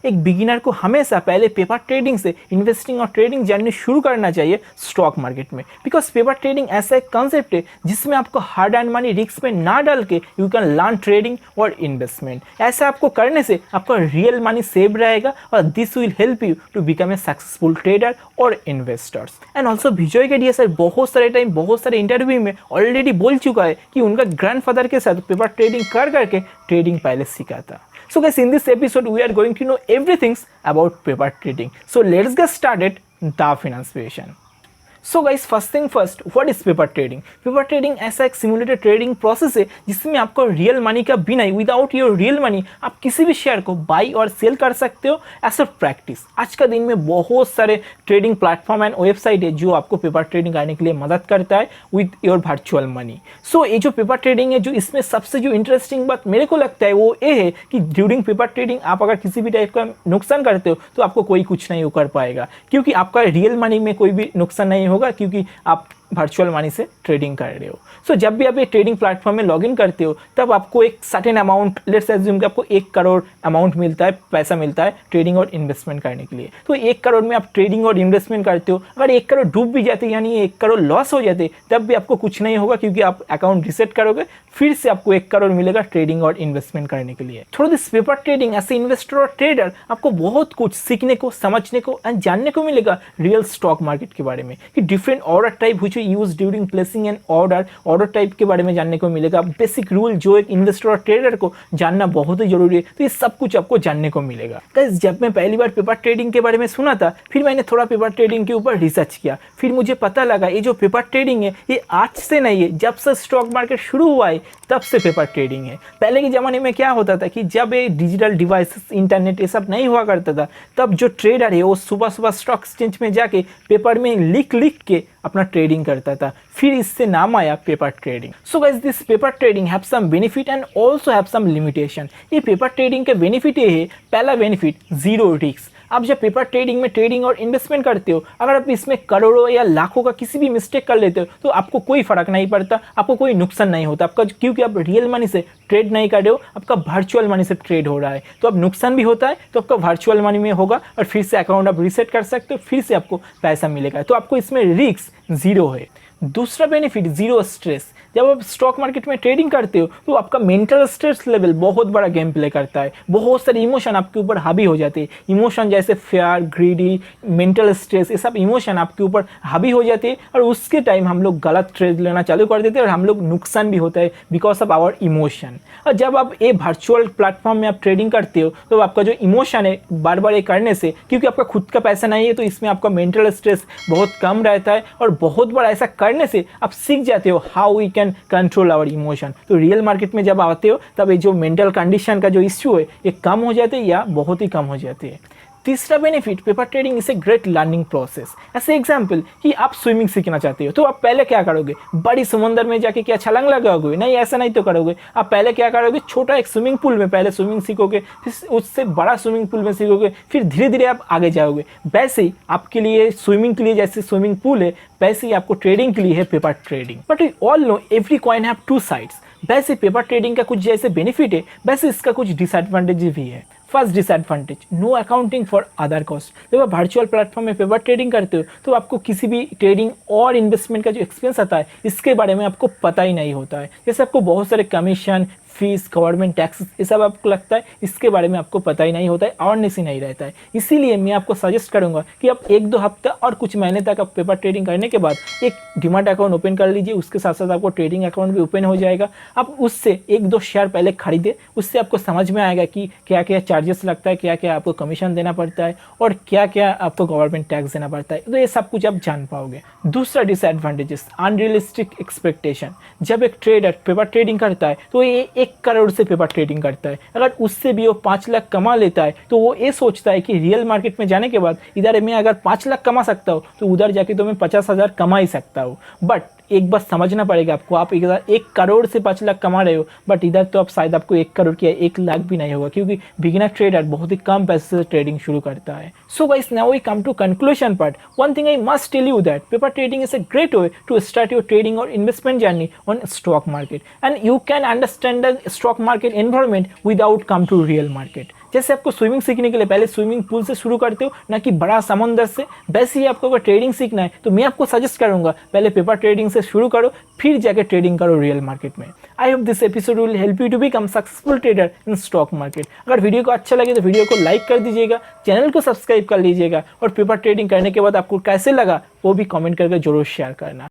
एक बिगिनर को हमेशा पहले पेपर ट्रेडिंग से इन्वेस्टिंग और ट्रेडिंग जर्नी शुरू करना चाहिए स्टॉक मार्केट में, बिकॉज पेपर ट्रेडिंग ऐसा एक कॉन्सेप्ट है जिसमें आपको हार्ड एंड मनी रिस्क में ना डाल के यू कैन लर्न ट्रेडिंग और इन्वेस्टमेंट। ऐसा आपको करने से आपका रियल मनी सेव रहेगा और this will help you to become a successful trader और investors. And also Vijay Kedia sir बहुत सारे टाइम बहुत सारे इंटरव्यू में ऑलरेडी बोल चुका है कि उनका ग्रैंडफादर के साथ पेपर ट्रेडिंग कर करके ट्रेडिंग पहले सीखा था। So guys, in this episode we are going to know everything about paper trading. So let's get started the financiation. So guys, first thing first, what is paper trading? Paper trading ऐसा एक simulated trading process है जिसमें आपको real money का बिना ही, without your real money आप किसी भी शेयर को बाई और सेल कर सकते हो एज अ प्रैक्टिस। आज का दिन में बहुत सारे ट्रेडिंग प्लेटफॉर्म एंड वेबसाइट है जो आपको पेपर ट्रेडिंग करने के लिए मदद करता है विद योर वर्चुअल मनी। सो ये जो पेपर ट्रेडिंग है, जो इसमें सबसे जो इंटरेस्टिंग बात मेरे को लगता है वो ये है कि ड्यूरिंग पेपर ट्रेडिंग आप अगर किसी भी टाइप का नुकसान करते हो तो आपको कोई कुछ नहीं कर पाएगा, क्योंकि आपका रियल मनी में कोई भी नुकसान नहीं होगा, क्योंकि आप वर्चुअल मनी से ट्रेडिंग कर रहे हो। सो जब भी आप ये ट्रेडिंग प्लेटफॉर्म में लॉगिन करते हो तब आपको एक सर्टेन अमाउंट, लेट्स एज्यूम कि आपको 1 करोड़ अमाउंट मिलता है, पैसा मिलता है ट्रेडिंग और इन्वेस्टमेंट करने के लिए। तो 1 करोड़ में आप ट्रेडिंग और इन्वेस्टमेंट करते हो। अगर 1 करोड़ डूब भी जाते, यानी 1 करोड़ लॉस हो जाते, तब भी आपको कुछ नहीं होगा, क्योंकि आप अकाउंट रिसेट करोगे, फिर से आपको 1 करोड़ मिलेगा ट्रेडिंग और इन्वेस्टमेंट करने के लिए। Through this paper trading as a investor और ट्रेडर आपको बहुत कुछ सीखने को, समझने को एंड जानने को मिलेगा रियल स्टॉक मार्केट के बारे में, कि different order type which you use during placing and order type के बारे में जानने को मिलेगा। बेसिक रूल जो एक इन्वेस्टर और ट्रेडर को जानना बहुत ही जरूरी है, तो ये सब कुछ आपको जानने को मिलेगा। गाइस, जब मैं पहली बार पेपर ट्रेडिंग के बारे में सुना था, फिर मैंने थोड़ा पेपर ट्रेडिंग के ऊपर रिसर्च किया, फिर मुझे पता लगा ये जो पेपर ट्रेडिंग है ये आज से नहीं है, जब से स्टॉक मार्केट शुरू हुआ है तब से पेपर ट्रेडिंग है। पहले के ज़माने में क्या होता था कि जब ये डिजिटल डिवाइसेस, इंटरनेट ये सब नहीं हुआ करता था, तब जो ट्रेडर है वो सुबह सुबह स्टॉक एक्सचेंज में जाके पेपर में लिख के अपना ट्रेडिंग करता था, फिर इससे नाम आया paper trading. So guys, this paper trading have some benefit and also have some limitation. ये पेपर ट्रेडिंग के बेनिफिट ये है, पहला बेनिफिट जीरो रिस्क। आप जब पेपर ट्रेडिंग में ट्रेडिंग और इन्वेस्टमेंट करते हो, अगर आप इसमें करोड़ों या लाखों का किसी भी मिस्टेक कर लेते हो तो आपको कोई फर्क नहीं पड़ता, आपको कोई नुकसान नहीं होता आपका, क्योंकि आप रियल मनी से ट्रेड नहीं कर रहे हो, आपका वर्चुअल मनी से ट्रेड हो रहा है। तो अब नुकसान भी होता है तो आपका वर्चुअल मनी में होगा और फिर से अकाउंट आप रीसेट कर सकते हो, फिर से आपको पैसा मिलेगा। तो आपको इसमें रिस्क जीरो है। दूसरा बेनिफिट, जीरो स्ट्रेस। जब आप स्टॉक मार्केट में ट्रेडिंग करते हो तो आपका मेंटल स्ट्रेस लेवल बहुत बड़ा गेम प्ले करता है, बहुत सारे इमोशन आपके ऊपर हावी हो जाते हैं। इमोशन जैसे फेयर, ग्रीडी, मेंटल स्ट्रेस, ये सब इमोशन आपके ऊपर हावी हो जाते हैं और उसके टाइम हम लोग गलत ट्रेड लेना चालू कर देते हैं और हम लोग नुकसान भी होता है बिकॉज ऑफ आवर इमोशन। और जब आप ये वर्चुअल प्लेटफॉर्म में आप ट्रेडिंग करते हो तो आपका जो इमोशन है बार बार ये करने से, क्योंकि आपका खुद का पैसा नहीं है, तो इसमें आपका मेंटल स्ट्रेस बहुत कम रहता है और बहुत बार ऐसा करने से आप सीख जाते हो how we can control our emotion. तो रियल मार्केट में जब आते हो तब ये जो मेंटल कंडीशन का जो इश्यू है ये कम हो जाते हैं या बहुत ही कम हो जाते हैं। तीसरा benefit, paper trading is a great learning process. ऐसे एग्जाम्पल कि आप स्विमिंग सीखना चाहते हो तो आप पहले क्या करोगे, बड़ी समुद्र में जाके क्या छलांग लगाओगे? नहीं, ऐसा नहीं तो करोगे। आप पहले क्या करोगे, छोटा एक स्विमिंग पूल में पहले स्विमिंग सीखोगे, फिर उससे बड़ा स्विमिंग पूल में सीखोगे, फिर धीरे धीरे आप आगे जाओगे। वैसे ही आपके लिए स्विमिंग के लिए जैसे स्विमिंग पूल है, वैसे ही आपको ट्रेडिंग के लिए है paper trading. But we all know every coin have two sides. वैसे पेपर ट्रेडिंग का कुछ जैसे बेनिफिट है, वैसे इसका कुछ डिसएडवांटेज भी है। First disadvantage, no accounting for other cost. जब आप वर्चुअल प्लेटफॉर्म में पेपर ट्रेडिंग करते हो तो आपको किसी भी ट्रेडिंग और इन्वेस्टमेंट का जो एक्सपेंस आता है इसके बारे में आपको पता ही नहीं होता है। जैसे आपको बहुत सारे कमीशन, फीस, गवर्नमेंट टैक्सेस, ये सब आपको लगता है, इसके बारे में आपको पता ही नहीं होता है, अवेयरनेस ही नहीं रहता है। इसीलिए मैं आपको सजेस्ट करूंगा कि आप 1-2 हफ्ता और कुछ महीने तक आप पेपर ट्रेडिंग करने के बाद एक डीमैट अकाउंट ओपन कर लीजिए, उसके साथ साथ आपको ट्रेडिंग अकाउंट भी ओपन हो जाएगा। आप उससे 1-2 शेयर पहले खरीदे, उससे आपको समझ में आएगा कि क्या क्या चार्जेस लगता है, क्या क्या आपको कमीशन देना पड़ता है और क्या क्या आपको गवर्नमेंट टैक्स देना पड़ता है, तो ये सब कुछ आप जान पाओगे। दूसरा डिसएडवांटेजेस, अनरियलिस्टिक एक्सपेक्टेशन। जब एक ट्रेडर पेपर ट्रेडिंग करता है तो ये 1 करोड़ से पेपर ट्रेडिंग करता है, अगर उससे भी वो 5 लाख कमा लेता है तो वो ये सोचता है कि रियल मार्केट में जाने के बाद इधर मैं अगर 5 लाख कमा सकता हूँ तो उधर जाके तो मैं 50,000 कमा ही सकता हूँ। बट एक बात समझना पड़ेगा आपको, आप इधर 1 करोड़ से 5 लाख कमा रहे हो, बट इधर तो आप शायद आपको 1 करोड़ की 1 लाख भी नहीं होगा, क्योंकि बिगिनर ट्रेडर बहुत ही कम पैसे से ट्रेडिंग शुरू करता है। So guys, now we come to conclusion part. One thing I must tell you that paper trading is a great way to start your trading और investment journey on stock market, and you can understand the stock market environment without come to real market. जैसे आपको swimming सीखने के लिए पहले swimming pool से शुरू करते हो, ना कि बड़ा समंदर से, वैसे ही आपको अगर ट्रेडिंग सीखना है तो मैं आपको सजेस्ट करूंगा पहले पेपर ट्रेडिंग से शुरू करो, फिर जाके ट्रेडिंग करो रियल मार्केट में। I hope this episode will help you to become successful trader in stock market. अगर वीडियो को अच्छा लगे तो वीडियो को लाइक कर दीजिएगा, चैनल को सब्सक्राइब कर लीजिएगा और पेपर ट्रेडिंग करने के बाद आपको कैसे लगा वो भी कमेंट करके जरूर शेयर करना।